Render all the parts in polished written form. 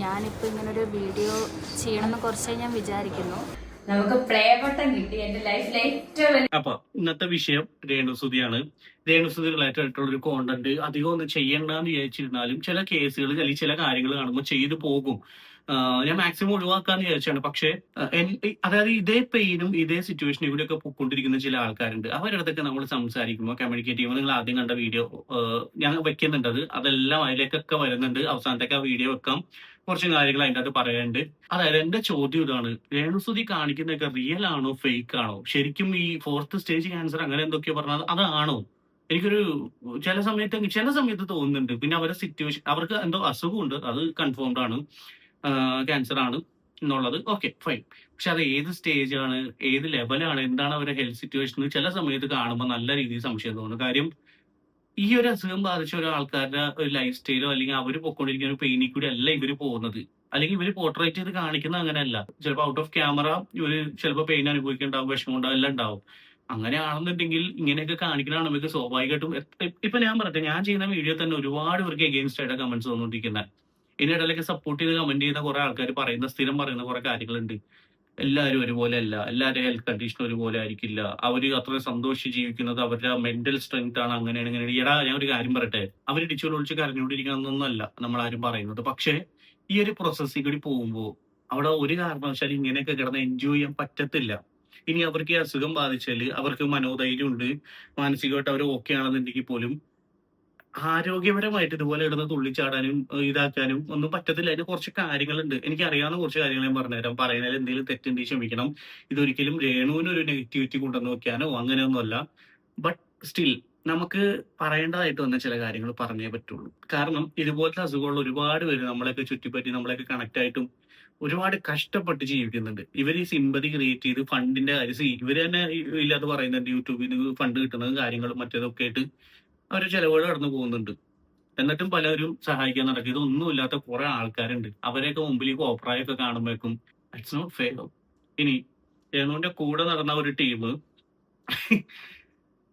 ഞാനിപ്പോൾ ഇങ്ങനൊരു വീഡിയോ ചെയ്യണമെന്ന് കുറച്ചായി ഞാൻ വിചാരിക്കുന്നു. നമുക്ക് പ്ലേ ബട്ടൺ കിട്ടി. എന്റെ ലൈഫിലെ ഏറ്റവും വലിയ അപ്പൊ ഇന്നത്തെ വിഷയം രേണുസുതിയാണ്. രേണുസുതി റിലേറ്റഡ് ആയിട്ടുള്ള ഒരു കോണ്ടന്റ് അധികം ഒന്നും ചെയ്യണ്ടെന്ന് വിചാരിച്ചിരുന്നാലും ചില കേസുകൾ അല്ലെങ്കിൽ ചില കാര്യങ്ങൾ കാണുമ്പോൾ ചെയ്തു പോകും. ഞാൻ മാക്സിമം ഒഴിവാക്കാന്ന് വിചാരിച്ചാണ്. പക്ഷെ അതായത് ഇതേ പെയിനും ഇതേ സിറ്റുവേഷനും ഇവിടെയൊക്കെ പൊക്കൊണ്ടിരിക്കുന്ന ചില ആൾക്കാരുണ്ട്. അവരുടെ അടുത്തൊക്കെ നമ്മൾ സംസാരിക്കുമ്പോൾ കമ്മ്യൂണിക്കേറ്റ് ചെയ്യുമ്പോൾ നിങ്ങൾ ആദ്യം കണ്ട വീഡിയോ ഞാൻ വെക്കുന്നുണ്ട്. അതെല്ലാം അതിലേക്കൊക്കെ വരുന്നുണ്ട്. അവസാനത്തേക്ക് ആ വീഡിയോ വെക്കാം. കുറച്ച് കാര്യങ്ങൾ അതിൻ്റെ അകത്ത് പറയാനുണ്ട്. അതായത് എന്റെ ചോദ്യം ഇതാണ്, രേണുസുതി കാണിക്കുന്നതൊക്കെ റിയൽ ആണോ ഫേക്ക് ആണോ? ശരിക്കും ഈ 4th സ്റ്റേജ് ക്യാൻസർ അങ്ങനെ എന്തൊക്കെയോ പറഞ്ഞത് അതാണോ? എനിക്കൊരു ചില സമയത്ത് തോന്നുന്നുണ്ട്. പിന്നെ അവരുടെ സിറ്റുവേഷൻ, അവർക്ക് എന്തോ അസുഖമുണ്ട്, അത് കൺഫേംഡ് ആണ്, ക്യാൻസർ ആണ് എന്നുള്ളത്. Okay, fine. പക്ഷെ അത് ഏത് സ്റ്റേജ് ആണ്, ഏത് ലെവലാണ്, എന്താണ് അവരുടെ ഹെൽത്ത് സിറ്റുവേഷൻ, ചില സമയത്ത് കാണുമ്പോൾ നല്ല രീതിയിൽ സംശയം തോന്നുന്നു. കാര്യം ഈ ഒരു അസുഖം ബാധിച്ച ഒരാൾക്കാരുടെ ഒരു ലൈഫ് സ്റ്റൈലോ അല്ലെങ്കിൽ അവർ പൊയ്ക്കൊണ്ടിരിക്കുന്ന ഒരു പെയിനിൽ കൂടി അല്ല ഇവര് പോകുന്നത്. അല്ലെങ്കിൽ ഇവര് പോർട്രേറ്റ് ചെയ്ത് കാണിക്കുന്നത് അങ്ങനെയല്ല. ചിലപ്പോൾ ഔട്ട് ഓഫ് ക്യാമറ ഇവര് ചിലപ്പോൾ പെയിൻ അനുഭവിക്കുന്നുണ്ടാവും, വിഷമം ഉണ്ടാവും, എല്ലാം ഉണ്ടാവും. അങ്ങനെയാണെന്നുണ്ടെങ്കിൽ ഇങ്ങനെയൊക്കെ കാണിക്കണതാണ് നമുക്ക് സ്വാഭാവികമായിട്ടും. ഇപ്പൊ ഞാൻ പറയട്ടെ, ഞാൻ ചെയ്യുന്ന വീഡിയോ തന്നെ ഒരുപാട് പേർക്ക് എഗെയിൻസ്റ്റ് ആയിട്ട് കമന്റ്സ് വന്നുകൊണ്ടിരിക്കുന്നത്. ഇതിനിടയിലൊക്കെ സപ്പോർട്ട് ചെയ്ത് കമന്റ് ചെയ്യുന്ന കുറെ ആൾക്കാർ സ്ഥിരം പറയുന്ന കുറെ കാര്യങ്ങളുണ്ട്. എല്ലാവരും ഒരുപോലെ അല്ല, എല്ലാവരുടെ ഹെൽത്ത് കണ്ടീഷൻ ഒരുപോലെ ആയിരിക്കില്ല, അവര് അത്ര സന്തോഷിച്ച് ജീവിക്കുന്നത് അവരുടെ മെന്റൽ സ്ട്രെങ്ത് ആണ്, അങ്ങനെയാണ് ഇങ്ങനെ. എടാ, ഞാൻ ഒരു കാര്യം പറയട്ടെ, അവർ ഇടിച്ചോട് ഒളിച്ച് കരഞ്ഞുകൊണ്ടിരിക്കണമെന്നൊന്നല്ല നമ്മളാരും പറയുന്നത്. പക്ഷെ ഈ ഒരു പ്രോസസ്സിൽ കൂടി പോകുമ്പോൾ അവിടെ ഒരു കാരണവശാലും ഇങ്ങനെയൊക്കെ കിടന്ന് എൻജോയ് ചെയ്യാൻ പറ്റത്തില്ല. ഇനി അവർക്ക് ഈ അസുഖം ബാധിച്ചാൽ അവർക്ക് മനോധൈര്യം ഉണ്ട്, മാനസികമായിട്ട് അവർ ഓക്കെ ആണെന്നുണ്ടെങ്കിൽ പോലും ആരോഗ്യപരമായിട്ട് ഇതുപോലെ ഇടുന്ന തുള്ളിച്ചാടാനും ഇതാക്കാനും ഒന്നും പറ്റത്തില്ല. അതിന് കുറച്ച് കാര്യങ്ങളുണ്ട്. എനിക്ക് അറിയാവുന്ന കുറച്ച് കാര്യങ്ങൾ ഞാൻ പറഞ്ഞുതരാം. പറയുന്നതിൽ എന്തെങ്കിലും തെറ്റുണ്ടെങ്കിൽ ക്ഷമിക്കണം. ഇതൊരിക്കലും രേണുവിന് ഒരു നെഗറ്റിവിറ്റി കൊണ്ടുവന്ന് വെക്കാനോ അങ്ങനെയൊന്നുമല്ല. ബട്ട് സ്റ്റിൽ നമുക്ക് പറയേണ്ടതായിട്ട് വന്ന ചില കാര്യങ്ങൾ പറഞ്ഞേ പറ്റുള്ളൂ. കാരണം ഇതുപോലത്തെ അസുഖമുള്ള ഒരുപാട് പേര് നമ്മളെയൊക്കെ ചുറ്റിപ്പറ്റി നമ്മളെയൊക്കെ കണക്ട് ആയിട്ടും ഒരുപാട് കഷ്ടപ്പെട്ട് ജീവിക്കുന്നുണ്ട്. ഇവർ ഈ സിമ്പതി ക്രിയേറ്റ് ചെയ്ത് ഫണ്ടിന്റെ കാര്യം ഇവര് തന്നെ ഇല്ലാതെ പറയുന്നുണ്ട്. യൂട്യൂബിൽ നിന്ന് ഫണ്ട് കിട്ടുന്നത് കാര്യങ്ങളും മറ്റേതൊക്കെ ആയിട്ട് അവർ ചെലവുകൾ കടന്നു പോകുന്നുണ്ട്. എന്നിട്ടും പലരും സഹായിക്കാൻ നടക്കും. ഇതൊന്നുമില്ലാത്ത കുറെ ആൾക്കാരുണ്ട്. അവരെയൊക്കെ മുമ്പിൽ ഈ കോപ്രായൊക്കെ കാണുമ്പോഴേക്കും ഇറ്റ്സ് നോട്ട് ഫെയർ. ഇനി രേണുവിന്റെ കൂടെ നടന്ന ഒരു ടീം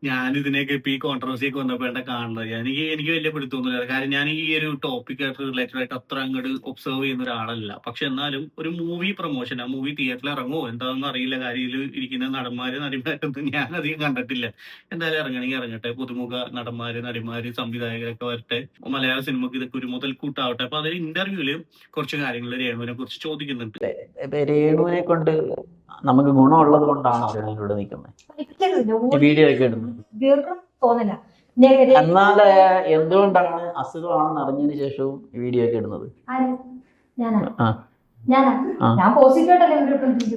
ഞാൻ ഇതിനെയൊക്കെ ഇപ്പൊ ഈ കോൺട്രവേഴ്സി ഒക്കെ വന്നപ്പോ കാണുന്നത് എനിക്ക് വലിയ പിടുത്തൊന്നുമില്ല. കാര്യം ഞാൻ ഈ ഒരു ടോപ്പിക്കായിട്ട് റിലേറ്റഡ് ആയിട്ട് അത്ര അങ്ങോട്ട് ഒബ്സർവ് ചെയ്യുന്ന ഒരാളല്ല. പക്ഷെ എന്നാലും ഒരു മൂവി പ്രൊമോഷൻ, ആ മൂവി തിയേറ്ററിൽ ഇറങ്ങുമോ എന്താണെന്ന് അറിയില്ല. കാര്യത്തിൽ ഇരിക്കുന്ന നടിമാരൊന്നും ഞാൻ അധികം കണ്ടിട്ടില്ല. എന്തായാലും ഇറങ്ങണമെങ്കിൽ ഇറങ്ങട്ടെ. പുതുമുഖ നടിമാര് സംവിധായകരൊക്കെ വരട്ടെ. മലയാള സിനിമക്ക് ഇതൊക്കെ ഒരു മുതൽക്കൂട്ടാവട്ടെ. അപ്പൊ അതിൽ ഇന്റർവ്യൂല് കുറച്ച് കാര്യങ്ങൾ രേണുവിനെ കുറിച്ച് ചോദിക്കുന്നുണ്ട്. രേണുവിനെ കൊണ്ട് നമുക്ക് ഗുണമുള്ളത് കൊണ്ടാണോ രേണുവിലൂടെ നിൽക്കുന്നത്, വീഡിയോ ഒക്കെ ഇടുന്നത്? എന്നാല് എന്തുകൊണ്ടാണ് അസുഖമാണെന്ന് അറിഞ്ഞതിന് ശേഷവും വീഡിയോ ഒക്കെ ഇടുന്നത്?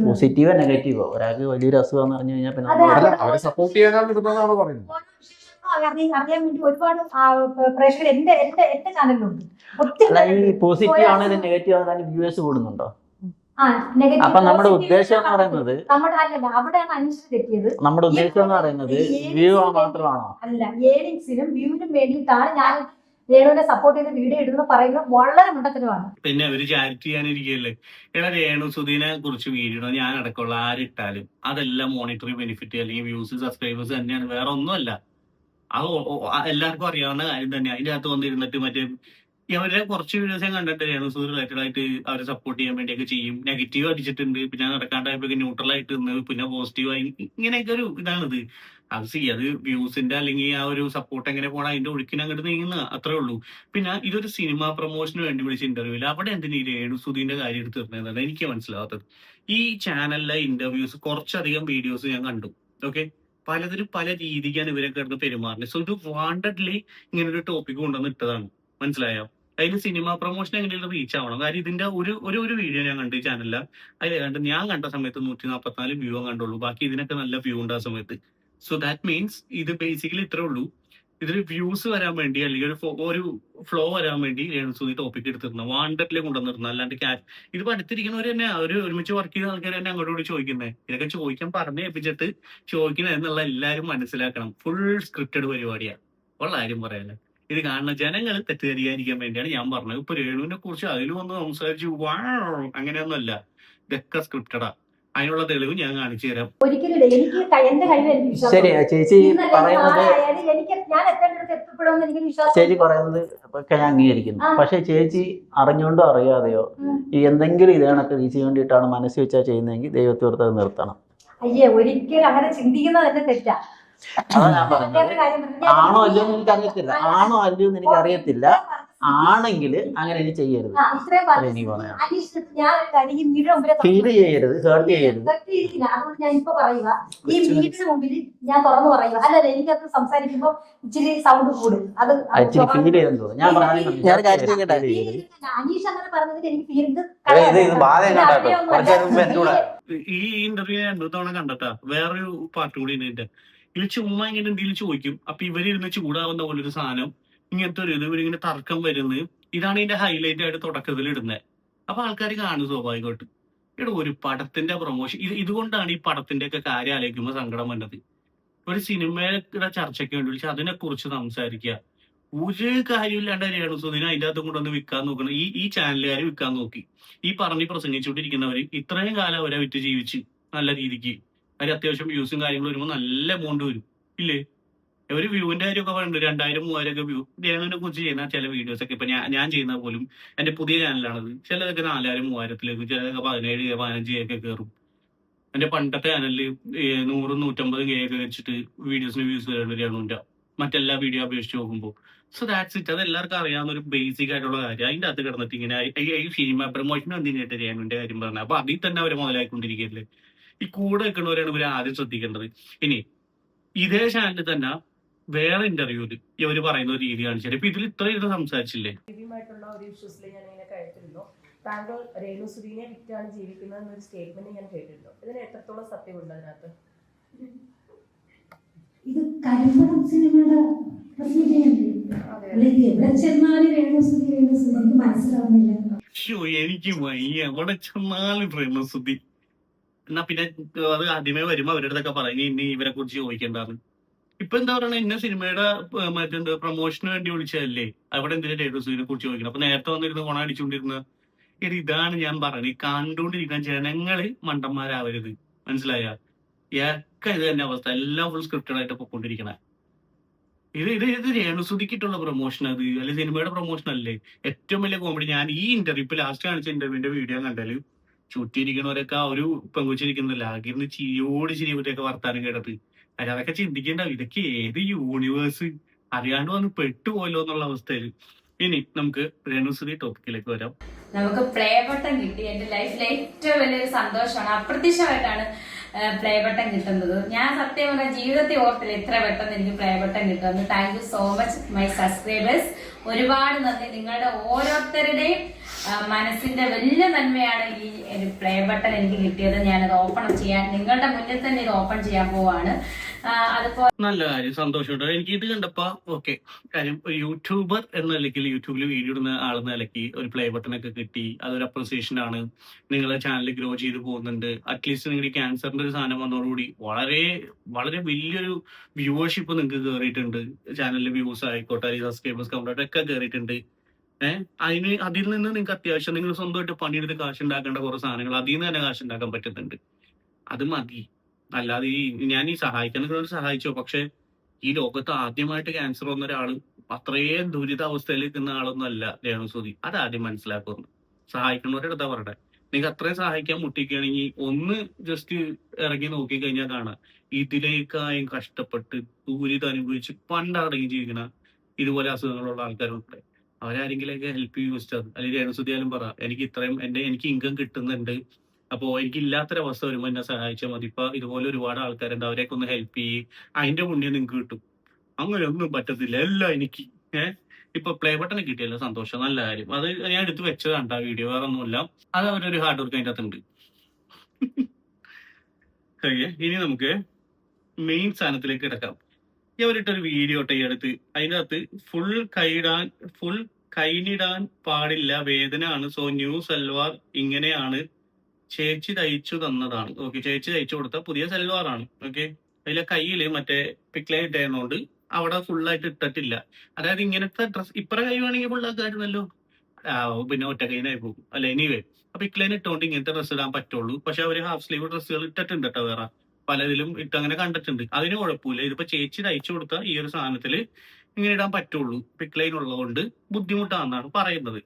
പോസിറ്റീവോ നെഗറ്റീവോ? ഒരാൾക്ക് വലിയൊരു അസുഖം അറിഞ്ഞു കഴിഞ്ഞാൽ പിന്നെ അവരെ സപ്പോർട്ട് ചെയ്യാനാണ് ഇടുന്നതാണ് പറയുന്നത്. അറിയാൻ വേണ്ടി ഒരുപാട് പ്രേക്ഷകർ എന്റെ ചാനലിലുണ്ട്. അല്ല, ഈ പോസിറ്റീവ് ആണെങ്കിലും നെഗറ്റീവ് ആണെങ്കിലും വ്യൂവേഴ്സ് കൂടുന്നുണ്ടോ? അപ്പൊ നമ്മുടെ ഉദ്ദേശം എന്ന് പറയുന്നത്, അവിടെയാണ് അനുസരിച്ച് തെറ്റിയത്. നമ്മുടെ ഉദ്ദേശം എന്ന് പറയുന്നത് വ്യൂ മാത്രമാണോ? അല്ല, ഏണിങ്സിനും വ്യൂവിനും വേണ്ടിയിട്ടാണ് ഞാൻ രേണുവിനെ സപ്പോർട്ട് ചെയ്ത് വീഡിയോ ഇടുന്നത് പറയുന്നത് വളരെ മുണ്ടത്തരമാണ്. പിന്നെ അവര് ചാരിറ്റി ചെയ്യാനിരിക്കുകയല്ലേ. എടാ, രേണുസുതിനെ കുറിച്ച് വീഡിയോ ഞാൻ അടക്കമുള്ള ആരിട്ടാലും അതെല്ലാം മോണിറ്ററി ബെനിഫിറ്റ് അല്ലെങ്കിൽ വ്യൂസ് സബ്സ്ക്രൈബേഴ്സ് തന്നെയാണ്, വേറെ ഒന്നുമല്ല. അത് എല്ലാവർക്കും അറിയാവുന്ന കാര്യം തന്നെ. അതിന്റെ അകത്ത് വന്നിരുന്നിട്ട് മറ്റേ അവരുടെ കുറച്ച് വീഡിയോസ് ഞാൻ കണ്ടിട്ട് രേണുസുതി റിലേറ്റഡ് ആയിട്ട് അവരെ സപ്പോർട്ട് ചെയ്യാൻ വേണ്ടിയൊക്കെ ചെയ്യും. നെഗറ്റീവ് അടിച്ചിട്ടുണ്ട്, പിന്നെ നടക്കാണ്ടായപ്പോ ന്യൂട്രൽ ആയിട്ട് നിന്ന് പിന്നെ പോസിറ്റീവായി, ഇങ്ങനെയൊക്കെ ഒരു ഇതാണിത്. അത് വ്യൂസിന്റെ അല്ലെങ്കിൽ ആ ഒരു സപ്പോർട്ട് എങ്ങനെ പോകണം അതിന്റെ ഒഴുക്കിന് അങ്ങോട്ട് നീങ്ങുന്ന അത്രേ ഉള്ളൂ. പിന്നെ ഇതൊരു സിനിമ പ്രൊമോഷന് വേണ്ടി വിളിച്ച ഇന്റർവ്യൂല് അവിടെ എന്തിനാ ഈ രേണുസുതിന്റെ കാര്യം എടുത്ത് തരുന്നതാണ് എനിക്ക് മനസ്സിലാവാത്തത്. ഈ ചാനലിലെ ഇന്റർവ്യൂസ് കുറച്ചധികം വീഡിയോസ് ഞാൻ കണ്ടു. ഓക്കെ, പലതിലും പല രീതിക്കാണ് ഇവരൊക്കെ കിടന്ന് പെരുമാറുന്നത്. സോ ഇത് വാണ്ടഡ്ലി ഇങ്ങനെ ഒരു ടോപ്പിക് കൊണ്ടുവന്ന് ഇട്ടതാണ്. മനസ്സിലായോ? അതിന് സിനിമ പ്രൊമോഷൻ എങ്ങനെയുള്ള റീച്ച് ആവണം. കാര്യം ഇതിന്റെ ഒരു വീഡിയോ ഞാൻ കണ്ടു ചാനലില്. അതിൽ ഞാൻ കണ്ട സമയത്ത് 144 വ്യൂ കണ്ടുള്ളൂ. ബാക്കി ഇതിനൊക്കെ നല്ല വ്യൂ ഉണ്ട് ആ സമയത്ത്. സോ ദാറ്റ് മീൻസ് ഇത് ബേസിക്കലി ഇത്രേ ഉള്ളൂ. ഇതിൽ വ്യൂസ് വരാൻ വേണ്ടി അല്ലെങ്കിൽ ഒരു ഫ്ലോ വരാൻ വേണ്ടി രേണുസുതി ടോപ്പിക് എടുത്തിരുന്ന വാണ്ടഡ്ലി കൊണ്ടുവന്നിരുന്നത്. അല്ലാണ്ട് ഇത് പഠിത്തിരിക്കുന്നവർ തന്നെ ഒരുമിച്ച് വർക്ക് ചെയ്യുന്ന ആൾക്കാർ തന്നെ അങ്ങോട്ട് ചോദിക്കുന്നത്. ഇതൊക്കെ ചോദിക്കാൻ പറഞ്ഞ് ഏൽപ്പിച്ചിട്ട് ചോദിക്കുന്നത് എന്നുള്ള എല്ലാവരും മനസ്സിലാക്കണം. ഫുൾ സ്ക്രിപ്റ്റഡ് പരിപാടിയാണ്. ഉള്ള കാര്യം പറയാല്ലേ. ഇത് കാണുന്ന ജനങ്ങൾ തെറ്റിദ്ധരിക്കാതിരിക്കാൻ വേണ്ടിയാണ് ഞാൻ പറഞ്ഞത്. ഇപ്പൊ രേണുവിനെ കുറിച്ച് അതിലും ഒന്ന് സംസാരിച്ചു അങ്ങനെയൊന്നുമല്ല. ഇതൊക്കെ സ്ക്രിപ്റ്റഡാ. അതിനുള്ള തെളിവ് ഞാൻ കാണിച്ചു തരാം. ഒരിക്കലും എനിക്ക് എന്റെ കഴിവ് എനിക്ക് വിശ്വാസം ശരി ചേച്ചി പറയുന്നത് എനിക്ക് ഞാൻ എത്തേണ്ടടുത്ത് എത്തപ്പെടുമെന്ന് എനിക്ക് വിശ്വാസം. ചേച്ചി പറയുന്നത് ഒക്കെ ഞാൻ അംഗീകരിക്കുന്നു. പക്ഷെ ചേച്ചി അറിഞ്ഞോണ്ടോ അറിയാതെയോ ഈ എന്തെങ്കിലും ഇത് കണക്ക് വീഴ്ച വേണ്ടിയിട്ടാണ് മനസ്സിൽ വെച്ചാൽ ചെയ്യുന്നതെങ്കിൽ ദൈവത്തോർത്ത് അത് നിർത്തണം. അയ്യേ, ഒരിക്കലും അങ്ങനെ ചിന്തിക്കുന്നത് തന്നെ തെറ്റാ. അതാ ഞാൻ പറഞ്ഞത്. ആണോ അല്ലയോ എന്ന് എനിക്കറിയത്തില്ല. ആണോ അല്ലയോ എന്ന് എനിക്കറിയത്തില്ല. ആണെങ്കിൽ അങ്ങനെ ഇനി ചെയ്യരുത്. എനിക്ക് പറയാം. ഫീൽ ചെയ്യരുത്, ഹേർട്ട് ചെയ്യരുത്. അതുകൊണ്ട് ഞാൻ ഇപ്പൊ പറയുക, ഈ വീടിന് മുമ്പിൽ ഞാൻ തുറന്നു പറയുക. അല്ലല്ല, എനിക്കത് സംസാരിക്കുമ്പോ ഇച്ചിരി സൗണ്ട് കൂടും. അത് ഇച്ചിരി ഫീൽ ചെയ്തെന്ന് തോന്നുന്നു. ഞാൻ അനീഷ് അങ്ങനെ പറഞ്ഞതിൽ എനിക്ക് ഫീൽ ഈ ഇന്റർവ്യൂ 2 തവണ കണ്ടട്ടാ. വേറൊരു പാർട്ട് കൂടി ഇതിന്റെ ഇതിൽ ചുമ്മാ ഇങ്ങനെ എന്തെങ്കിലും ചോദിക്കും. അപ്പൊ ഇവരിരുന്ന് ചൂടാവുന്ന പോലൊരു സാധനം, ഇങ്ങനത്തെ ഒരു ഇത് ഇവരിങ്ങനെ തർക്കം വരുന്നത്. ഇതാണ് ഇതിന്റെ ഹൈലൈറ്റ് ആയിട്ട് തുടക്കത്തിൽ ഇടുന്നത്. അപ്പൊ ആൾക്കാർ കാണും സ്വാഭാവികമായിട്ട്. ഇവിടെ ഒരു പടത്തിന്റെ പ്രൊമോഷൻ ഇതുകൊണ്ടാണ് ഈ പടത്തിന്റെ ഒക്കെ കാര്യം ആലോചിക്കുമ്പോൾ സങ്കടം വന്നത്. ഒരു സിനിമയുടെ ചർച്ചയ്ക്ക് വേണ്ടി വിളിച്ച് അതിനെ കുറിച്ച് സംസാരിക്കുക. ഒരു കാര്യമില്ലാണ്ട് രേണുസുധീനെ അതിന്റെ അകത്ത് കൊണ്ടുവന്ന് വിൽക്കാൻ നോക്കണം. ഈ ചാനലുകാർ വിൽക്കാൻ നോക്കി. ഈ പറഞ്ഞ് പ്രസംഗിച്ചുകൊണ്ടിരിക്കുന്നവര് ഇത്രയും കാലം അവരെ വിറ്റ് ജീവിച്ച് നല്ല രീതിക്ക് അതിന് അത്യാവശ്യം വ്യൂസും കാര്യങ്ങളും വരുമ്പോൾ നല്ല എമൗണ്ട് വരും ഇല്ലേ? ഒരു വ്യൂവിന്റെ കാര്യമൊക്കെ പറയുന്നുണ്ട്. 2000-3000 ഒക്കെ വ്യൂ. രേണുവിനെ കുറിച്ച് ചെയ്യുന്ന ചില വീഡിയോസ് ഒക്കെ ഇപ്പൊ ഞാൻ ചെയ്യുന്ന പോലും എന്റെ പുതിയ ചാനലാണത്. ചിലതൊക്കെ 4000-3000 ചിലതൊക്കെ 17-15 ഒക്കെ കയറും. എന്റെ പണ്ടത്തെ ചാനലിൽ 100-150 ഒക്കെ വെച്ചിട്ട് വീഡിയോസിന് വ്യൂസ് വരുന്നുണ്ട് രേണുവിന്റെ മറ്റെല്ലാ വീഡിയോ അപേക്ഷിച്ച് നോക്കുമ്പോൾ. So that's it. അത് എല്ലാവർക്കും അറിയാവുന്ന ഒരു ബേസിക് ആയിട്ടുള്ള കാര്യം. അതിന്റെ അകത്ത് കിടന്നിട്ട് ഇങ്ങനെ ഈ സിനിമ പ്രൊമോഷൻ എന്തിനായിട്ട് രേണുവിന്റെ കാര്യം പറഞ്ഞത്. അപ്പൊ അതിൽ തന്നെ അവരെ മുതലായിക്കൊണ്ടിരിക്കുകയല്ലേ. ഈ കൂടെ വെക്കുന്നവരാണ് ഇവർ ആദ്യം ശ്രദ്ധിക്കേണ്ടത്. ഇനി ഇതേ ചാനലിൽ തന്നെ വേറെ ഇന്റർവ്യൂല് ഇവര് പറയുന്ന ഒരു രീതി കാണിച്ചാൽ ഇപ്പൊ ഇതിൽ ഇത്രയും സംസാരിച്ചില്ലേ. ായിട്ടുള്ള ഒരു ഇഷ്യൂസിൽ ഞാൻ ഇങ്ങനെ കേട്ടിരുന്നു. താങ്കൾ രേണുസുധീനെ വിറ്റാണ് ജീവിക്കുന്നത് എന്നൊരു സ്റ്റേറ്റ്മെന്റ് ഞാൻ കേട്ടിരുന്നു. ഇതിന് എത്രത്തോളം സത്യമുണ്ട് അതിനകത്ത്? ഇത് കരിമ്പടം സിനിമയുടെ എവിടെ ചെന്നാലും രേണുസുധി എനിക്ക് മനസ്സിലാവുന്നില്ല. എനിക്ക് വയ്യ. എവിടെ ചെന്നാലും രേണുസുധി. എന്നാ പിന്നെ അത് ആദ്യമേ വരുമ്പോ അവരുടെ അടുത്തൊക്കെ പറയും ഇനി ഇവരെ കുറിച്ച് ചോദിക്കേണ്ടാന്ന്. ഇപ്പൊ എന്താ പറയണ, ഇന്ന സിനിമയുടെ മറ്റെന്താ പ്രൊമോഷന് വേണ്ടി വിളിച്ചതല്ലേ, അവിടെ എന്തിനാ രേണുസുധിനെ കുറിച്ച് ചോദിക്കണം. അപ്പൊ നേരത്തെ വന്നിരുന്ന് ഓണ അടിച്ചുകൊണ്ടിരുന്ന ഇതാണ് ഞാൻ പറഞ്ഞത്. കണ്ടുകൊണ്ടിരിക്കാൻ ജനങ്ങള് മണ്ടന്മാരാവരുത്. മനസ്സിലായ? ഒക്കെ ഇത് തന്നെ അവസ്ഥ. എല്ലാം ഫുൾ സ്ക്രിപ്റ്റഡ് ആയിട്ട് പൊക്കൊണ്ടിരിക്കണ. ഇത് രേണുസുധിക്കിട്ടുള്ള പ്രൊമോഷൻ അത് അല്ലെങ്കിൽ സിനിമയുടെ പ്രൊമോഷൻ അല്ലേ? ഏറ്റവും വലിയ കോമഡി ഞാൻ ഈ ഇന്റർവ്യൂ ഇപ്പൊ ലാസ്റ്റ് കാണിച്ച ഇന്റർവ്യൂവിന്റെ വീഡിയോ കണ്ടാല് ചുറ്റിയിരിക്കണവരൊക്കെ ആ ഒരു പെങ്കുച്ചിരിക്കുന്നില്ല ആകിരുന്ന് ചിരിയോട് ചിരിയൊക്കെ വർത്താനം കേട്ടത്. അതൊക്കെ ചിന്തിക്കേണ്ടാവും. ഇതൊക്കെ ഏത് യൂണിവേഴ്സ് അറിയാണ്ട് വന്ന് പെട്ടുപോയല്ലോ എന്നുള്ള അവസ്ഥയില്. ഇനി നമുക്ക് രേണുസുധി ടോപ്പിക്കിലേക്ക് വരാം. നമുക്ക് പ്ലേ ബട്ടൺ കിട്ടി. എന്റെ ലൈഫിലെ ഏറ്റവും വലിയൊരു സന്തോഷമാണ്. അപ്രതീക്ഷിതമായിട്ടാണ് പ്ലേ ബട്ടൺ കിട്ടുന്നത്. ഞാൻ സത്യം പറഞ്ഞ ജീവിതത്തിൽ ഓർത്തില്ല ഇത്ര പെട്ടെന്ന് എനിക്ക് പ്ലേ ബട്ടൺ കിട്ടുന്നത്. Thank you so much my subscribers. ഒരുപാട് നന്ദി. നിങ്ങളുടെ ഓരോരുത്തരുടെയും മനസ്സിന്റെ വലിയ നന്മയാണ് ഈ പ്ലേ ബട്ടൺ എനിക്ക് കിട്ടിയത്. ഞാനത് ഓപ്പൺ ചെയ്യാൻ നിങ്ങളുടെ മുന്നിൽ തന്നെ ഇത് ഓപ്പൺ ചെയ്യാൻ പോവാണ്. അതുപോലെ നല്ല കാര്യം, സന്തോഷമുണ്ട്. എനിക്ക് ഇത് കണ്ടപ്പോ ഓക്കെ കാര്യം. ഒരു യൂട്യൂബർ എന്ന നിലയ്ക്ക് യൂട്യൂബിൽ വീഡിയോ ഇടുന്ന ആളെന്ന നിലയ്ക്ക് ഒരു പ്ലേ ബട്ടൺ ഒക്കെ കിട്ടി. അതൊരു അപ്രിസിയേഷൻ ആണ്. നിങ്ങളുടെ ചാനൽ ഗ്രോ ചെയ്ത് പോകുന്നുണ്ട്. അറ്റ്ലീസ്റ്റ് നിങ്ങളുടെ ക്യാൻസറിന്റെ ഒരു സാധനം വന്നതോടുകൂടി വളരെ വളരെ വലിയൊരു വ്യൂവർഷിപ്പ് നിങ്ങൾക്ക് കയറിയിട്ടുണ്ട്. ചാനലിലെ വ്യൂസ് ആയിക്കോട്ടെ, സബ്സ്ക്രൈബേഴ്സ് കൗണ്ട് ഒക്കെ കയറിയിട്ടുണ്ട്. അതിൽ നിന്ന് നിങ്ങൾക്ക് അത്യാവശ്യം നിങ്ങൾ സ്വന്തമായിട്ട് പണിയെടുത്ത് കാശുണ്ടാക്കേണ്ട കുറെ സാധനങ്ങൾ അതിൽ നിന്ന് തന്നെ കാശുണ്ടാക്കാൻ പറ്റുന്നുണ്ട്. അത് മതി. അല്ലാതെ ഞാൻ ഈ സഹായിക്കുന്നവരോട് സഹായിച്ചോ. പക്ഷെ ഈ ലോകത്ത് ആദ്യമായിട്ട് ക്യാൻസർ വന്ന ഒരാള് അത്രയും ദുരിതാവസ്ഥയിൽ നിൽക്കുന്ന ആളൊന്നും അല്ല രേണുസുധി. അതാദ്യം മനസ്സിലാക്കുന്നു. സഹായിക്കുന്നവരുടെ അടുത്താ പറയട്ടെ. നിങ്ങൾക്ക് അത്രയും സഹായിക്കാൻ മുട്ടിക്കുകയാണെങ്കിൽ ഒന്ന് ജസ്റ്റ് ഇറങ്ങി നോക്കി കഴിഞ്ഞാൽ കാണാം ഇതിലേക്കായും കഷ്ടപ്പെട്ട് ദുരിതം പണ്ടടങ്ങി ജീവിക്കണ ഇതുപോലെ അസുഖങ്ങളുള്ള ആൾക്കാരുണ്ട്. അവരാരെങ്കിലൊക്കെ ഹെൽപ്പ് ചെയ്യും വെച്ചാൽ. അല്ലെങ്കിൽ രേണുസുധിയാലും പറ എനിക്ക് ഇത്രയും എനിക്ക് ഇൻകം കിട്ടുന്നുണ്ട്, അപ്പോ എനിക്ക് ഇല്ലാത്തൊരവസ്ഥ വരുമ്പോൾ എന്നെ സഹായിച്ചാൽ മതി. ഇപ്പൊ ഇതുപോലെ ഒരുപാട് ആൾക്കാരുണ്ട്, അവരെയൊക്കെ ഒന്ന് ഹെൽപ്പ് ചെയ്യും. അതിന്റെ പുണ്യം നിങ്ങൾക്ക് കിട്ടും. അങ്ങനെ ഒന്നും പറ്റത്തില്ല. എല്ലാം എനിക്ക് ഇപ്പൊ പ്ലേ ബട്ടൺ കിട്ടിയല്ലോ, സന്തോഷം, നല്ല കാര്യം. അത് ഞാൻ എടുത്ത് വെച്ചതാണ് ആ വീഡിയോ, വേറെ ഒന്നുമില്ല. അത് അവരൊരു ഹാർഡ് വർക്ക് അതിൻ്റെ അകത്തുണ്ട്. ഇനി നമുക്ക് മെയിൻ സാധനത്തിലേക്ക് കിടക്കാം. ഇവരിട്ടൊരു വീഡിയോ ഈ അടുത്ത്. അതിൻ്റെ അകത്ത് ഫുൾ കൈനിടാൻ പാടില്ല, വേദന ആണ്. സോ ന്യൂ സൽവാർ ഇങ്ങനെയാണ്, ചേച്ചി തയ്ച്ചു തന്നതാണ്. ഓക്കെ, ചേച്ചി തയ്ച്ചു കൊടുത്ത പുതിയ സൽവാർ ആണ്. ഓക്കെ, അതിലെ കയ്യില് മറ്റേ പിക്ലൈൻ ഇട്ടതുകൊണ്ട് അവിടെ ഫുള്ളായിട്ട് ഇട്ടിട്ടില്ല. അതായത് ഇങ്ങനത്തെ ഡ്രസ് ഇപ്പറ കൈ വേണമെങ്കിൽ ഫുള്ളാക്കായിരുന്നല്ലോ. പിന്നെ ഒറ്റക്കൈനായി പോകും അല്ല. എനിവേ, അപ്പൊ പിക്ലൈൻ ഇട്ടുകൊണ്ട് ഇങ്ങനത്തെ ഡ്രസ്സ് ഇടാൻ പറ്റുള്ളൂ. പക്ഷെ അവര് ഹാഫ് സ്ലീവ് ഡ്രസ്സുകൾ ഇട്ടിട്ടുണ്ട് കേട്ടോ, വേറെ പലതിലും ഇട്ടങ്ങനെ കണ്ടിട്ടുണ്ട്. അതിന് കുഴപ്പമില്ല. ഇതിപ്പോ ചേച്ചി തയ്ച്ചു കൊടുത്ത ഈ ഒരു സാധനത്തില് ഇങ്ങനെ ഇടാൻ പറ്റുള്ളൂ. പിക്ലൈൻ ഉള്ളതുകൊണ്ട് ബുദ്ധിമുട്ടാണെന്നാണ് പറയുന്നത്.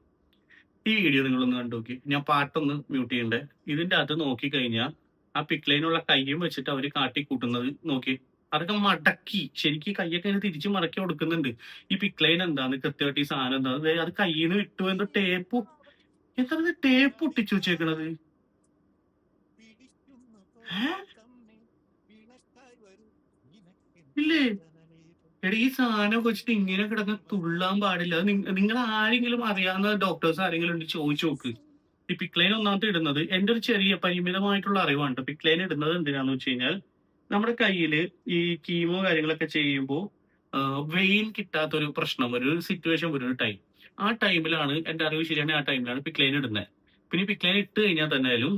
ഈ വീഡിയോ നിങ്ങളൊന്ന് കണ്ടു നോക്കി. ഞാൻ പാട്ടൊന്ന് മ്യൂട്ട് ചെയ്യണ്ടേ. ഇതിന്റെ അകത്ത് നോക്കി കഴിഞ്ഞാൽ ആ പിക്ലൈനുള്ള കയ്യും വെച്ചിട്ട് അവര് കാട്ടിക്കൂട്ടുന്നത് നോക്കി. അതൊക്കെ മടക്കി ശരിക്കും കയ്യൊക്കെ അതിന് തിരിച്ച് മടക്കി കൊടുക്കുന്നുണ്ട്. ഈ പിക്ലൈൻ എന്താന്ന് കൃത്യമായിട്ട് ഈ സാധനം എന്താ അത് കയ്യിൽ നിന്ന് വിട്ടു. എന്തോ എത്ര ടേപ്പ് ഒട്ടിച്ചു വെച്ചേക്കണത്. ഇല്ലേ എടാ, ഈ സാധനം വെച്ചിട്ട് ഇങ്ങനെ കിടന്ന് തുള്ളാൻ പാടില്ല. നിങ്ങൾ ആരെങ്കിലും അറിയാവുന്ന ഡോക്ടേഴ്സ് ആരെങ്കിലും ഉണ്ട് ചോദിച്ചു നോക്ക്. ഈ പിക്ലൈൻ ഒന്നാമത്തെ ഇടുന്നത് എന്റെ ഒരു ചെറിയ പരിമിതമായിട്ടുള്ള അറിവാണ്. പിക്ലൈൻ ഇടുന്നത് എന്തിനാന്ന് വെച്ച് കഴിഞ്ഞാൽ നമ്മുടെ കയ്യില് ഈ കീമോ കാര്യങ്ങളൊക്കെ ചെയ്യുമ്പോൾ വെയിൻ കിട്ടാത്തൊരു പ്രശ്നം, ഒരു സിറ്റുവേഷൻ വരും, ഒരു ടൈം. ആ ടൈമിലാണ് എന്റെ അറിവ് ശരിയാണ്, ആ ടൈമിലാണ് പിക്ലൈൻ ഇടുന്നത്. പിന്നെ പിക്ലൈൻ ഇട്ട് കഴിഞ്ഞാൽ തന്നെയാലും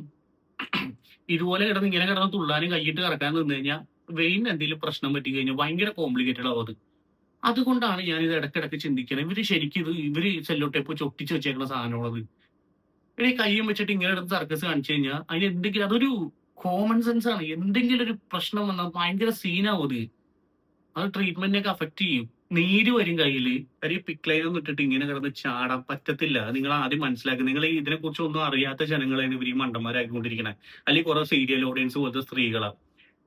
ഇതുപോലെ കിടന്ന് ഇങ്ങനെ കിടന്ന് തുള്ളാനും കൈയിട്ട് കറക്കാൻ നിന്ന് കഴിഞ്ഞാൽ വെയിൻ എന്തെങ്കിലും പ്രശ്നം പറ്റി കഴിഞ്ഞാൽ ഭയങ്കര കോംപ്ലിക്കേറ്റഡ് ആവും അത്. അതുകൊണ്ടാണ് ഞാൻ ഇത് ഇടയ്ക്കിടയ്ക്ക് ചിന്തിക്കുന്നത്, ഇവര് ശരിക്കും ഇവര് സെല്ലോ ടേപ്പ് ചൊട്ടിച്ച് വെച്ചേക്കുന്ന സാധനമുള്ളത്. ഈ കയ്യും വെച്ചിട്ട് ഇങ്ങനെ എടുത്ത് സർക്കസ് കാണിച്ചു കഴിഞ്ഞാൽ അതിന് എന്തെങ്കിലും അതൊരു കോമൺ സെൻസ് ആണ്. എന്തെങ്കിലും ഒരു പ്രശ്നം വന്നാൽ ഭയങ്കര സീനാവും അത് ട്രീറ്റ്മെന്റിനൊക്കെ അഫക്ട് ചെയ്യും. നീര് വരും കയ്യില്. കാര്യം പിക്ലൈൻ ഒന്നും ഇട്ടിട്ട് ഇങ്ങനെ കിടന്ന് ചാടാൻ പറ്റത്തില്ല. നിങ്ങൾ ആദ്യം മനസ്സിലാക്കുക. നിങ്ങൾ ഇതിനെ കുറിച്ച് ഒന്നും അറിയാത്ത ജനങ്ങളാണ് ഇവർ ഈ മണ്ടന്മാരാക്കിക്കൊണ്ടിരിക്കണേ. അല്ലെങ്കിൽ കുറെ സീരിയൽ ഓഡിയൻസ് പോലത്തെ സ്ത്രീകളാണ്.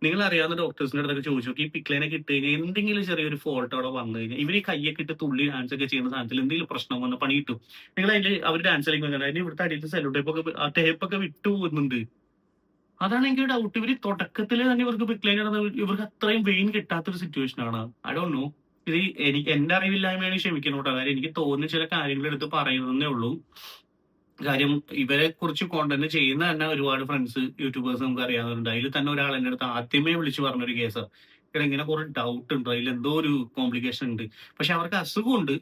നിങ്ങൾ അറിയാവുന്ന ഡോക്ടേഴ്സിന്റെ അടുത്തൊക്കെ ചോദിച്ചു നോക്കി, ഈ പിക്ലൈനൊക്കെ ഇട്ട് കഴിഞ്ഞാൽ എന്തെങ്കിലും ചെറിയൊരു ഫോൾട്ട് അവിടെ വന്നു കഴിഞ്ഞാൽ ഇവർ ഈ കയ്യൊക്കെ ഇട്ട് തുള്ളി ഡാൻസ് ഒക്കെ ചെയ്യുന്ന സാധനത്തിൽ എന്തെങ്കിലും പ്രശ്നം വന്ന് പണി കിട്ടും. നിങ്ങൾ അതിൽ അവർ ഡാൻസ് കളിക്കുന്നത് അതിന് ഇവിടുത്തെ അടിയിൽ സെല്ലോ ടേപ്പൊക്കെ വിട്ടു പോകുന്നുണ്ട്. അതാണ് എനിക്ക് ഡൗട്ട്. ഇവര് തുടക്കത്തിൽ തന്നെ ഇവർക്ക് പിക്ലൈൻ ഇടുന്നത് ഇവർക്ക് അത്രയും വെയിൻ കിട്ടാത്തൊരു സിറ്റുവേഷൻ ആണ്. I don't know. ഇത് എനിക്ക് എന്റെ അറിവില്ലായ്മയാണ്, ക്ഷമിക്കണം കേട്ടോ. കാര്യം എനിക്ക് തോന്നുന്ന ചില കാര്യങ്ങൾ എടുത്ത് പറയുന്നതേ ഉള്ളൂ. കാര്യം ഇവരെ കുറിച്ച് കോണ്ടന്റ് ചെയ്യുന്ന തന്നെ ഒരുപാട് ഫ്രണ്ട്സ് യൂട്യൂബേഴ്സ് നമുക്ക് അറിയാവുന്നുണ്ട്. അതിൽ തന്നെ ഒരാൾ എന്റെ അടുത്ത് ആദ്യമേ വിളിച്ച് പറഞ്ഞൊരു കേസ്, ഇങ്ങനെ കുറെ ഡൗട്ട് ഉണ്ട്, അതിൽ എന്തോ ഒരു കോംപ്ലിക്കേഷൻ ഉണ്ട്. പക്ഷെ അവർക്ക് അസുഖമുണ്ട്,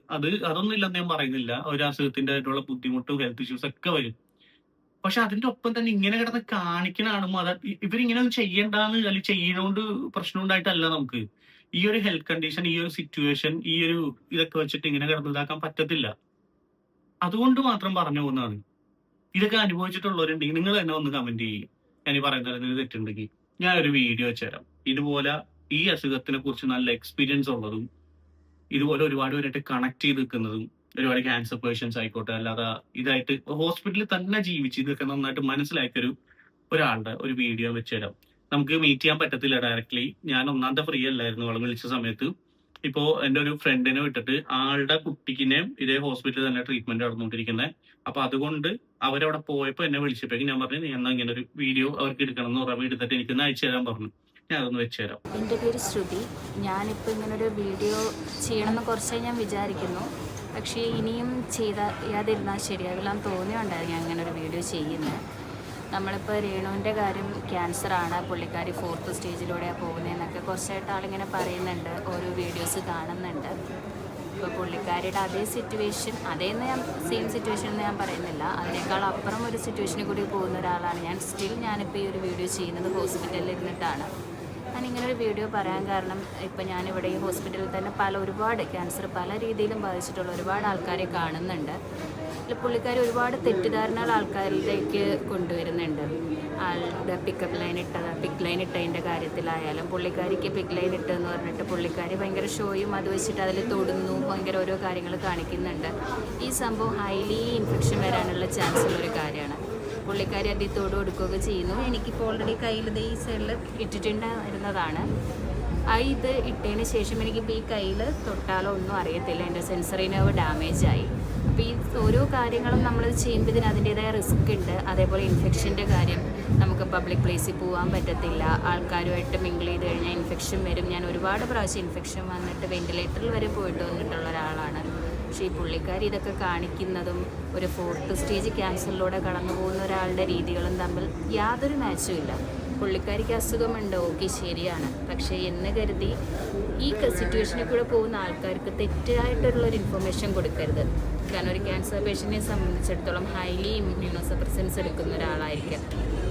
അതൊന്നും ഇല്ലെന്ന് ഞാൻ പറയുന്നില്ല. ഒരു അസുഖത്തിന്റെ ആയിട്ടുള്ള ബുദ്ധിമുട്ടും ഹെൽത്ത് ഇഷ്യൂസ് ഒക്കെ വരും. പക്ഷെ അതിന്റെ ഒപ്പം തന്നെ ഇങ്ങനെ കിടന്ന് കാണിക്കണാണുമ്പോ ഇവരിങ്ങനെ ഒന്നും ചെയ്യണ്ടെന്ന് അല്ലെങ്കിൽ ചെയ്യണോണ്ട് പ്രശ്നം ഉണ്ടായിട്ടല്ല. നമുക്ക് ഈ ഒരു ഹെൽത്ത് കണ്ടീഷൻ, ഈ ഒരു സിറ്റുവേഷൻ, ഈ ഒരു ഇതൊക്കെ വെച്ചിട്ട് ഇങ്ങനെ കിടന്ന് ഇതാക്കാൻ പറ്റത്തില്ല. അതുകൊണ്ട് മാത്രം പറഞ്ഞു പോകുന്നതാണ്. ഇതൊക്കെ അനുഭവിച്ചിട്ടുള്ളവരുണ്ടെങ്കിൽ നിങ്ങൾ തന്നെ ഒന്ന് കമന്റ് ചെയ്യും. ഞാൻ പറയുന്നത് തെറ്റുണ്ടെങ്കിൽ ഞാൻ ഒരു വീഡിയോ വെച്ചുതരാം. ഇതുപോലെ ഈ അസുഖത്തിനെ കുറിച്ച് നല്ല എക്സ്പീരിയൻസ് ഉള്ളതും ഇതുപോലെ ഒരുപാട് പേരായിട്ട് കണക്ട് ചെയ്ത് നിൽക്കുന്നതും ഒരുപാട് ക്യാൻസർ പേഷ്യൻസ് ആയിക്കോട്ടെ, അല്ലാതെ ഇതായിട്ട് ഹോസ്പിറ്റലിൽ തന്നെ ജീവിച്ച് ഇതൊക്കെ നന്നായിട്ട് മനസ്സിലാക്കിയൊരു ഒരാളുടെ ഒരു വീഡിയോ വെച്ചുതരാം. നമുക്ക് മീറ്റ് ചെയ്യാൻ പറ്റത്തില്ല ഡയറക്ട്ലി. ഞാൻ ഒന്നാമത്തെ ഫ്രീ അല്ലായിരുന്നു അവളെ വിളിച്ച സമയത്ത്. ഇപ്പോ എന്റെ ഒരു ഫ്രണ്ടിനെ വിട്ടിട്ട് ആളുടെ കുട്ടിക്കിനെ ഇതേ ഹോസ്പിറ്റലിൽ തന്നെ ട്രീറ്റ്മെന്റ് നടന്നുകൊണ്ടിരിക്കുന്നത്. അപ്പൊ അതുകൊണ്ട് അവരവിടെ പോയപ്പോ എന്നെ വിളിച്ചപ്പോഴേക്കും ഞാൻ പറഞ്ഞു, എന്നാ ഇങ്ങനെ ഒരു വീഡിയോ അവർക്ക് എടുക്കണം എന്ന് പറയുമ്പോൾ എടുത്തിട്ട് എനിക്കൊന്ന് അയച്ചു തരാൻ പറഞ്ഞു. ഞാൻ അതൊന്ന് വെച്ചുതരാം. എൻ്റെ പേര് ശ്രുതി. ഞാനിപ്പോൾ ഇങ്ങനൊരു വീഡിയോ ചെയ്യണമെന്ന് കുറച്ചായി ഞാൻ വിചാരിക്കുന്നു. പക്ഷേ ഇനിയും ചെയ്യാതിരുന്നാൽ ശരിയാകില്ല എന്ന് തോന്നിയുണ്ടായിരുന്നു ഞാൻ അങ്ങനെ ഒരു വീഡിയോ ചെയ്യുന്നത്. നമ്മളിപ്പോൾ രേണുവിൻ്റെ കാര്യം ക്യാൻസറാണ്, പുള്ളിക്കാരി 4th സ്റ്റേജിലൂടെയാണ് പോകുന്നതെന്നൊക്കെ കുറച്ചായിട്ട് ആളിങ്ങനെ പറയുന്നുണ്ട്, ഓരോ വീഡിയോസ് കാണുന്നുണ്ട്. ഇപ്പോൾ പുള്ളിക്കാരിയുടെ അതേ സിറ്റുവേഷൻ, സെയിം സിറ്റുവേഷൻ എന്ന് ഞാൻ പറയുന്നില്ല, അതിനേക്കാൾ അപ്പുറം ഒരു സിറ്റുവേഷനിൽ കൂടി പോകുന്ന ഒരാളാണ് ഞാൻ. ഞാനിപ്പോൾ ഈ ഒരു വീഡിയോ ചെയ്യുന്നത് ഹോസ്പിറ്റലിൽ ഇരുന്നിട്ടാണ്. ഞാനിങ്ങനൊരു വീഡിയോ പറയാൻ കാരണം, ഇപ്പം ഞാനിവിടെ ഈ ഹോസ്പിറ്റലിൽ തന്നെ ഒരുപാട് ക്യാൻസർ പല രീതിയിലും ബാധിച്ചിട്ടുള്ള ഒരുപാട് ആൾക്കാരെ കാണുന്നുണ്ട്. പുള്ളിക്കാരി ഒരുപാട് തെറ്റിദ്ധാരണകൾ ആൾക്കാരിലേക്ക് കൊണ്ടുവരുന്നുണ്ട്. ആളുടെ പിക്ക് ലൈൻ ഇട്ടതിൻ്റെ കാര്യത്തിലായാലും പുള്ളിക്കാരിക്ക് പിക്ക് ലൈൻ ഇട്ടെന്ന് പറഞ്ഞിട്ട് പുള്ളിക്കാരി ഭയങ്കര ഷോയും അത് വെച്ചിട്ട് അതിൽ തൊടുന്നു, ഭയങ്കര ഓരോ കാര്യങ്ങൾ കാണിക്കുന്നുണ്ട്. ഈ സംഭവം ഹൈലി ഇൻഫെക്ഷൻ വരാനുള്ള ചാൻസ് ഉള്ളൊരു കാര്യമാണ്. പുള്ളിക്കാരി അതിൽ തൊട് കൊടുക്കുകയൊക്കെ ചെയ്യുന്നു. എനിക്കിപ്പോൾ ഓൾറെഡി കയ്യിൽ ഈ സൈഡിൽ ഇട്ടിട്ടുണ്ടായിരുന്നതാണ്. ഇത് ഇട്ടതിന് ശേഷം എനിക്കിപ്പോൾ ഈ കയ്യിൽ തൊട്ടാലോ ഒന്നും അറിയത്തില്ല, എൻ്റെ സെൻസറി നെർവ് ഡാമേജായി. അപ്പോൾ ഈ ഓരോ കാര്യങ്ങളും നമ്മൾ ചെയ്യുമ്പോൾ ഇതിന് അതിൻ്റേതായ റിസ്ക് ഉണ്ട്. അതേപോലെ ഇൻഫെക്ഷൻ്റെ കാര്യം, നമുക്ക് പബ്ലിക് പ്ലേസിൽ പോകാൻ പറ്റത്തില്ല, ആൾക്കാരുമായിട്ട് മിങ്കിൾ ചെയ്ത് കഴിഞ്ഞാൽ ഇൻഫെക്ഷൻ വരും. ഞാൻ ഒരുപാട് പ്രാവശ്യം ഇൻഫെക്ഷൻ വന്നിട്ട് വെന്റിലേറ്ററിൽ വരെ പോയിട്ട് വന്നിട്ടുള്ള ഒരാളാണ്. പക്ഷേ ഈ പുള്ളിക്കാരി ഇതൊക്കെ കാണിക്കുന്നതും ഒരു 4th സ്റ്റേജ് ക്യാൻസറിലൂടെ കടന്നു പോകുന്ന ഒരാളുടെ രീതികളും തമ്മിൽ യാതൊരു മാച്ചും ഇല്ല. പുള്ളിക്കാരിക്ക് അസുഖമുണ്ട്, ഓക്കെ ശരിയാണ്. പക്ഷേ എന്ന് കരുതി ഈ സിറ്റുവേഷനിൽ കൂടെ പോകുന്ന ആൾക്കാർക്ക് തെറ്റായിട്ടുള്ളൊരു ഇൻഫർമേഷൻ കൊടുക്കരുത്. കാരണം ഒരു ക്യാൻസർ പേഷ്യൻറ്റിനെ സംബന്ധിച്ചിടത്തോളം ഹൈലി ഇമ്മ്യൂണോസപ്രസൻസ് എടുക്കുന്ന ഒരാളായിരിക്കും.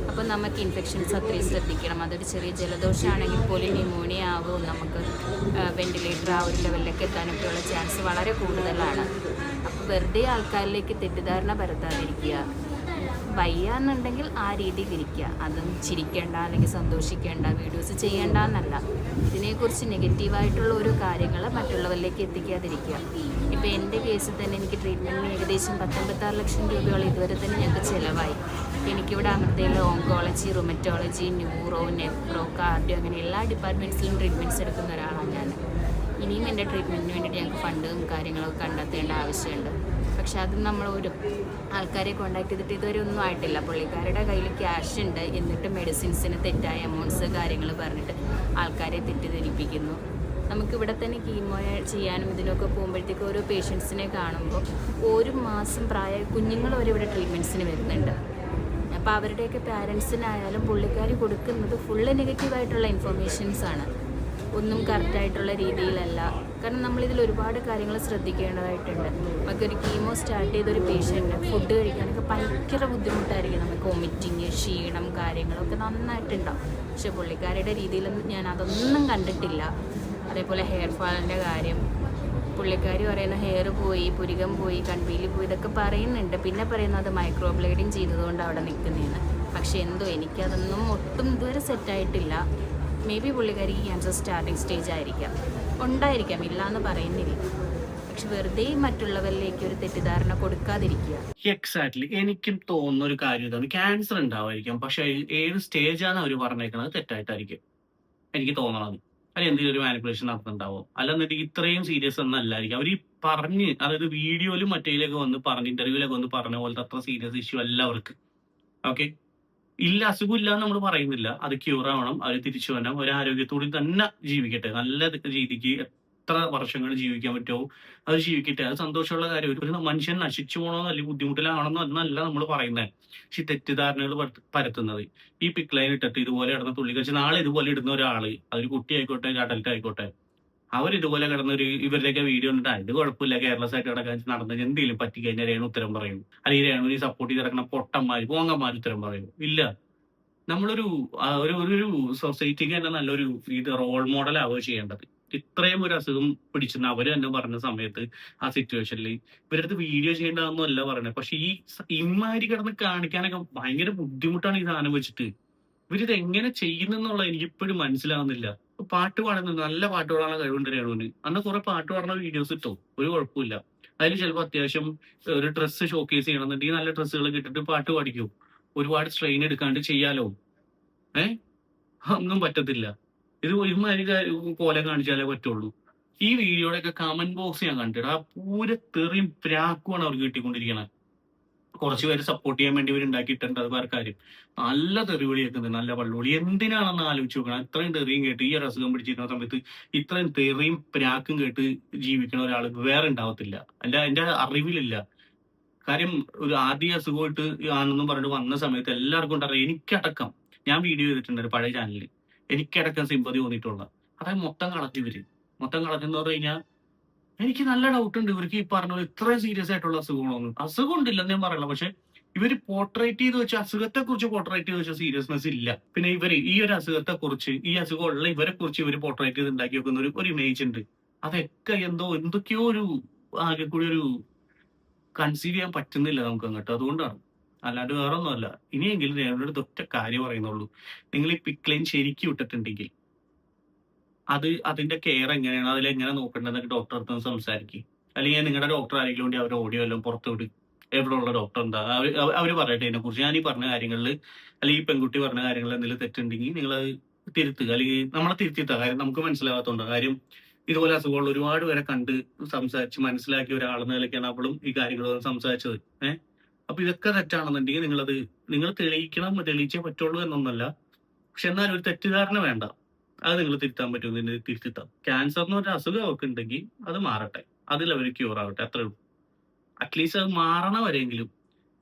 അപ്പം നമുക്ക് ഇൻഫെക്ഷൻസ് അത്രയും ശ്രദ്ധിക്കണം. അതൊരു ചെറിയ ജലദോഷമാണെങ്കിൽ പോലും ന്യൂമോണിയ ആവും, നമുക്ക് വെന്റിലേറ്റർ ആ ഒരു ലെവലിലേക്ക് എത്താനൊക്കെയുള്ള ചാൻസ് വളരെ കൂടുതലാണ്. അപ്പോൾ വെറുതെ ആൾക്കാരിലേക്ക് തെറ്റിദ്ധാരണ പരത്താതിരിക്കുക. വയ്യാന്നുണ്ടെങ്കിൽ ആ രീതിയിൽ ഇരിക്കുക. അതും ചിരിക്കേണ്ട അല്ലെങ്കിൽ സന്തോഷിക്കേണ്ട, വീഡിയോസ് ചെയ്യേണ്ട എന്നല്ല. ഇതിനെക്കുറിച്ച് നെഗറ്റീവായിട്ടുള്ള ഓരോ കാര്യങ്ങൾ മറ്റുള്ളവരിലേക്ക് എത്തിക്കാതിരിക്കുക. ഇപ്പോൾ എൻ്റെ കേസിൽ തന്നെ എനിക്ക് ട്രീറ്റ്മെൻറ്റിന് ഏകദേശം 56 ലക്ഷം രൂപയോളം ഇതുവരെ തന്നെ ഞങ്ങൾക്ക് ചിലവായി. എനിക്കിവിടെ അമൃതയിൽ oncology, rheumatology, neuro, nephro, cardio അങ്ങനെ എല്ലാ ഡിപ്പാർട്ട്മെൻറ്റ്സിലും ട്രീറ്റ്മെൻറ്റ്സ് എടുക്കുന്ന ഒരാളാണ് ഞാൻ. ഇനിയും എൻ്റെ ട്രീറ്റ്മെൻറ്റിന് വേണ്ടിയിട്ട് ഞങ്ങൾക്ക് ഫണ്ടും കാര്യങ്ങളൊക്കെ കണ്ടെത്തേണ്ട ആവശ്യമുണ്ട്. പക്ഷെ അത് നമ്മൾ ഒരു ആൾക്കാരെ കോൺടാക്ട് ചെയ്തിട്ട് ഇതുവരെ ഒന്നും ആയിട്ടില്ല. പുള്ളിക്കാരുടെ കയ്യിൽ ക്യാഷ് ഉണ്ട്, എന്നിട്ട് മെഡിസിൻസിന് തെറ്റായ എമൗണ്ട്സ് കാര്യങ്ങൾ പറഞ്ഞിട്ട് ആൾക്കാരെ തെറ്റിദ്ധരിപ്പിക്കുന്നു. നമുക്കിവിടെ തന്നെ കീമോ ചെയ്യാനും ഇതിനൊക്കെ പോകുമ്പോഴത്തേക്ക് ഓരോ പേഷ്യൻസിനെ കാണുമ്പോൾ 1 മാസം കുഞ്ഞുങ്ങൾ വരെ ഇവിടെ ട്രീറ്റ്മെൻറ്റ്സിന് വരുന്നുണ്ട്. അപ്പോൾ അവരുടെയൊക്കെ പാരൻസിനായാലും പുള്ളിക്കാർ കൊടുക്കുന്നത് ഫുള്ള് നെഗറ്റീവായിട്ടുള്ള ഇൻഫർമേഷൻസാണ്. ഒന്നും കറക്റ്റായിട്ടുള്ള രീതിയിലല്ല. കാരണം നമ്മളിതിൽ ഒരുപാട് കാര്യങ്ങൾ ശ്രദ്ധിക്കേണ്ടതായിട്ടുണ്ട്. നമുക്കൊരു കീമോ സ്റ്റാർട്ട് ചെയ്തൊരു പേഷ്യൻറ്റിന് ഫുഡ് കഴിക്കാനൊക്കെ ഭയങ്കര ബുദ്ധിമുട്ടായിരിക്കും. നമുക്ക് വൊമിറ്റിങ്, ക്ഷീണം കാര്യങ്ങളൊക്കെ നന്നായിട്ടുണ്ടാവും. പക്ഷെ പുള്ളിക്കാരുടെ രീതിയിലൊന്നും ഞാൻ അതൊന്നും കണ്ടിട്ടില്ല. അതേപോലെ ഹെയർ ഫാളിൻ്റെ കാര്യം, പുള്ളിക്കാർ പറയുന്ന ഹെയർ പോയി, പുരികം പോയി, കൺപീലി പോയി, ഇതൊക്കെ പറയുന്നുണ്ട്. പിന്നെ പറയുന്നത് മൈക്രോബ്ലേഡിങ് ചെയ്തതുകൊണ്ട് അവിടെ നിൽക്കുന്നതെന്ന്. പക്ഷെ എന്തോ എനിക്കതൊന്നും ഒട്ടും ഇതുവരെ സെറ്റായിട്ടില്ല. മേ ബി പുള്ളിക്കാരി ക്യാൻസർ സ്റ്റാർട്ടിങ് സ്റ്റേജ് ആയിരിക്കാം, ഉണ്ടായിരിക്കാം, ഇല്ല എന്ന് പറയുന്നില്ല. പക്ഷെ വെറുതെ മറ്റുള്ളവരിലേക്ക് ഒരു തെറ്റിദ്ധാരണ കൊടുക്കാതിരിക്കുക. എക്സാക്ട്ലി. എനിക്കും തോന്നുന്ന ഒരു കാര്യം ഇതാണ്, ക്യാൻസർ ഉണ്ടാവായിരിക്കാം, പക്ഷെ ഏത് സ്റ്റേജാണ് അവർ പറഞ്ഞേക്കുന്നത് തെറ്റായിട്ടായിരിക്കും എനിക്ക് തോന്നണത്. അതിൽ എന്തെങ്കിലും ഒരു മാനിപ്പുലേഷൻ നടത്തുന്നുണ്ടാവും. അല്ലെന്നുണ്ടെങ്കിൽ ഇത്രയും സീരിയസ് ഒന്നല്ലായിരിക്കും അവർ പറഞ്ഞ്, അതായത് വീഡിയോയിലും മറ്റേലൊക്കെ വന്ന് പറഞ്ഞ്, ഇന്റർവ്യൂലൊക്കെ വന്ന് പറഞ്ഞ പോലത്തെ അത്ര സീരിയസ് ഇഷ്യൂ അല്ല അവർക്ക്. ഓക്കെ, ഇല്ല, അസുഖമില്ല എന്ന് നമ്മൾ പറയുന്നില്ല. അത് ക്യൂർ ആവണം, അവർ തിരിച്ചു വരണം, ഒരു ആരോഗ്യത്തോടെ തന്നെ ജീവിക്കട്ടെ, നല്ല രീതിക്ക് എത്ര വർഷങ്ങൾ ജീവിക്കാൻ പറ്റുമോ അത് ജീവിക്കട്ടെ. അത് സന്തോഷമുള്ള കാര്യം. ഒരു മനുഷ്യൻ നശിച്ചു പോകണമെന്നോ അല്ലെങ്കിൽ ബുദ്ധിമുട്ടിലാവണമെന്നോ എന്നല്ല നമ്മൾ പറയുന്നത്. പക്ഷെ തെറ്റിദ്ധാരണകൾ പരത്തുന്നത്, ഈ പിക്ക് ലൈൻ ഇട്ടിട്ട് ഇതുപോലെ കിടന്ന തുള്ളി കഴിച്ച് നാളെ ഇതുപോലെ ഇടുന്ന ഒരാള്, അതൊരു കുട്ടി ആയിക്കോട്ടെ, അഡൽട്ട് ആയിക്കോട്ടെ, അവരിതുപോലെ കിടന്നൊരു ഇവരുടെയൊക്കെ വീഡിയോ ഉണ്ട്, ഇത് കുഴപ്പമില്ല, കെയർലെസ് ആയിട്ട് കിടക്കാൻ നടന്നത് എന്തെങ്കിലും പറ്റിക്കഴിഞ്ഞാൽ രേണു ഉത്തരം പറയും, അല്ലെങ്കിൽ രേണുവിനെ സപ്പോർട്ട് ചെയ്ത് കിടക്കുന്ന പൊട്ടന്മാര്, പോങ്ങന്മാര് ഉത്തരം പറയും. ഇല്ല, നമ്മളൊരു ഒരു സൊസൈറ്റിക്ക് തന്നെ നല്ലൊരു റോൾ മോഡൽ ആവുക ചെയ്യേണ്ടത്. ഇത്രയും ഒരു അസുഖം പിടിച്ചെന്ന് അവര് തന്നെ പറഞ്ഞ സമയത്ത് ആ സിറ്റുവേഷനിൽ ഇവരടുത്ത് വീഡിയോ ചെയ്യേണ്ടതെന്നല്ല അല്ല പറയുന്നത്. പക്ഷെ ഈ ഇമ്മാരി കിടന്ന് കാണിക്കാനൊക്കെ ഭയങ്കര ബുദ്ധിമുട്ടാണ് ഈ സാധനം വെച്ചിട്ട്. ഇവരിത് എങ്ങനെ ചെയ്യുന്നെന്നുള്ളത് എനിക്ക് ഇപ്പോഴും മനസ്സിലാവുന്നില്ല. പാട്ട് പാടുന്നത്, നല്ല പാട്ട് പാടാനുള്ള കഴിവുണ്ട് രേണുവിന്. അന്ന് കുറെ പാട്ട് പാടുന്ന വീഡിയോസ് ഇട്ടോ, ഒരു കുഴപ്പമില്ല. അതിൽ ചിലപ്പോൾ അത്യാവശ്യം ഒരു ഡ്രസ്സ് ഷോക്കേസ് ചെയ്യണമെന്നുണ്ടെങ്കിൽ നല്ല ഡ്രസ്സുകൾ ഇട്ടിട്ട് പാട്ട് പാടിക്കും. ഒരുപാട് സ്ട്രെയിൻ എടുക്കാണ്ട് ചെയ്യാലോ. ഒന്നും പറ്റത്തില്ല. ഇത് ഒരുമാതിരി പോലെ കാണിച്ചാലേ പറ്റുള്ളൂ. ഈ വീഡിയോയുടെ ഒക്കെ കമന്റ് ബോക്സ് ഞാൻ കണ്ടിട്ട് ആ പൂര തെറിയും പ്രാക്കുമാണ് അവർക്ക് കിട്ടിക്കൊണ്ടിരിക്കുന്നത്. കുറച്ച് പേര് സപ്പോർട്ട് ചെയ്യാൻ വേണ്ടി ഇവർ ഉണ്ടാക്കിയിട്ടുണ്ട്, അത് വേറെ കാര്യം. നല്ല തെറിവിളി കേൾക്കുന്നത്, നല്ല പള്ളുവിളി. എന്തിനാണെന്ന് ആലോചിച്ച് നോക്കണം. ഇത്രയും തെറിയും കേട്ട് ഈ ഒരു അസുഖം പിടിച്ചിരിക്കുന്ന സമയത്ത് ഇത്രയും തെറിയും പ്രാക്കും കേട്ട് ജീവിക്കുന്ന ഒരാൾ വേറെ ഉണ്ടാവത്തില്ല. എന്റെ അറിവിലില്ല. കാര്യം ഒരു ആദ്യ അസുഖമായിട്ട് ആണെന്നും പറഞ്ഞിട്ട് വന്ന സമയത്ത് എല്ലാവർക്കും ഉണ്ടാകും. എനിക്കടക്കം, ഞാൻ വീഡിയോ ചെയ്തിട്ടുണ്ട് ഒരു പഴയ ചാനലിൽ, എനിക്കടക്കം സിമ്പതി തോന്നിയിട്ടുള്ള. അതായത് മൊത്തം കളഞ്ഞെന്ന് പറഞ്ഞു കഴിഞ്ഞാൽ എനിക്ക് നല്ല ഡൗട്ട് ഉണ്ട് ഇവർക്ക് ഈ പറഞ്ഞ ഇത്രയും സീരിയസ് ആയിട്ടുള്ള അസുഖങ്ങളൊന്നും. അസുഖം ഉണ്ടില്ലെന്ന് ഞാൻ പറയല, പക്ഷെ ഇവര് പോർട്രേറ്റ് ചെയ്ത് വെച്ച അസുഖത്തെ കുറിച്ച് പോർട്രേറ്റ് ചെയ്ത് വെച്ച സീരിയസ്നെസ് ഇല്ല. പിന്നെ ഇവര് ഈ ഒരു അസുഖത്തെ കുറിച്ച്, ഈ അസുഖമുള്ള ഇവരെ കുറിച്ച് ഇവര് പോർട്രേറ്റ് ചെയ്ത് ഉണ്ടാക്കി വെക്കുന്ന ഒരു ഇമേജ് ഉണ്ട്. അതൊക്കെ എന്തൊക്കെയോ ഒരു ആകെ കൂടി ഒരു കൺസീവ് ചെയ്യാൻ പറ്റുന്നില്ല നമുക്ക് അങ്ങോട്ട്. അതുകൊണ്ടാണ്, അല്ലാണ്ട് വേറെ ഒന്നുമല്ല. ഇനിയെങ്കിലും ഞങ്ങളുടെ ഒറ്റ കാര്യം പറയുന്നുള്ളൂ, നിങ്ങൾ ഈ പിക്ക് ലൈൻ ശരിക്കും ഇട്ടിട്ടുണ്ടെങ്കിൽ അതിന്റെ കെയർ എങ്ങനെയാണ്, അതിലെങ്ങനെ നോക്കേണ്ടതെന്നൊക്കെ ഡോക്ടർ അടുത്ത് സംസാരിക്കും. അല്ലെങ്കിൽ നിങ്ങളുടെ ഡോക്ടർ ആരെങ്കിലും വേണ്ടി അവരുടെ ഓഡിയോ എല്ലാം പുറത്തുവിട്, എവിടെ ഉള്ള ഡോക്ടർ എന്താ അവര് പറയട്ടെ ഇതിനെ കുറിച്ച്. ഞാൻ ഈ പറഞ്ഞ കാര്യങ്ങളിൽ അല്ലെങ്കിൽ ഈ പെൺകുട്ടി പറഞ്ഞ കാര്യങ്ങളിൽ എന്തെങ്കിലും തെറ്റുണ്ടെങ്കിൽ നിങ്ങൾ തിരുത്തുക, അല്ലെങ്കിൽ നമ്മളെ തിരുത്തിത്ത. കാര്യം നമുക്ക് മനസ്സിലാവാത്തതുകൊണ്ട്. കാര്യം ഇതുപോലെ അസുഖമുള്ള ഒരുപാട് പേരെ കണ്ട് സംസാരിച്ച് മനസ്സിലാക്കിയ ഒരാളെന്ന നിലയ്ക്കാണ് അവളും ഈ കാര്യങ്ങൾ സംസാരിച്ചത്. അപ്പൊ ഇതൊക്കെ തെറ്റാണെന്നുണ്ടെങ്കിൽ നിങ്ങൾ തെളിയിച്ചേ പറ്റുള്ളൂ എന്നൊന്നല്ല. പക്ഷെ എന്നാലും ഒരു തെറ്റിദ്ധാരണ വേണ്ട. അത് നിങ്ങൾ തിരുത്താൻ പറ്റുമെന്ന് തിരുത്താം. ക്യാൻസർ എന്ന് പറഞ്ഞ അസുഖം അവർക്ക് ഉണ്ടെങ്കിൽ അത് മാറട്ടെ, അതിൽ അവർ ക്യൂർ ആവട്ടെ, അത്രേ ഉള്ളൂ. അറ്റ്ലീസ്റ്റ് അത് മാറണ വരെയെങ്കിലും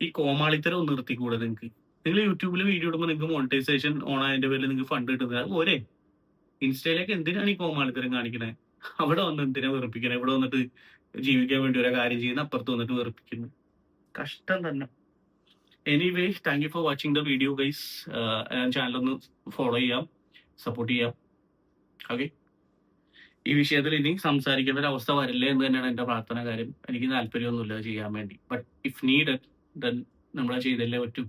ഈ കോമാളിത്തരം ഒന്ന് നിർത്തിക്കൂടെ നിങ്ങൾക്ക്? നിങ്ങൾ യൂട്യൂബിൽ വീഡിയോ ഇടുമ്പോൾ നിങ്ങൾക്ക് മോണിറ്റൈസേഷൻ ഓൺ ആയതിന്റെ പേരിൽ നിങ്ങൾക്ക് ഫണ്ട് കിട്ടുന്നത്, അത് പോരെ? ഇൻസ്റ്റയിലേക്ക് എന്തിനാണ് ഈ കോമാളിത്തരം കാണിക്കണേ? അവിടെ വന്ന് എന്തിനാ വെറുപ്പിക്കണേ? ഇവിടെ വന്നിട്ട് ജീവിക്കാൻ വേണ്ടി ഒരു കാര്യം ചെയ്യുന്ന അപ്പുറത്ത് വന്നിട്ട് വെറുപ്പിക്കുന്നു. കഷ്ടം തന്നെ. Anyway, thank you for watching the video guys. Channel ഒന്ന് ഫോളോ ചെയ്യാം, സപ്പോർട്ട് ചെയ്യാം. ഓക്കെ, ഈ വിഷയത്തിൽ ഇനി സംസാരിക്കേണ്ട ഒരു അവസ്ഥ വരില്ലേ എന്ന് തന്നെയാണ് എന്റെ പ്രാർത്ഥന. കാര്യം എനിക്ക് താല്പര്യമൊന്നുമില്ല ചെയ്യാൻ വേണ്ടി. ബട്ട് ഇഫ് നീഡഡ് ദെൻ നമ്മളെ ചെയ്തല്ലേ പറ്റൂ.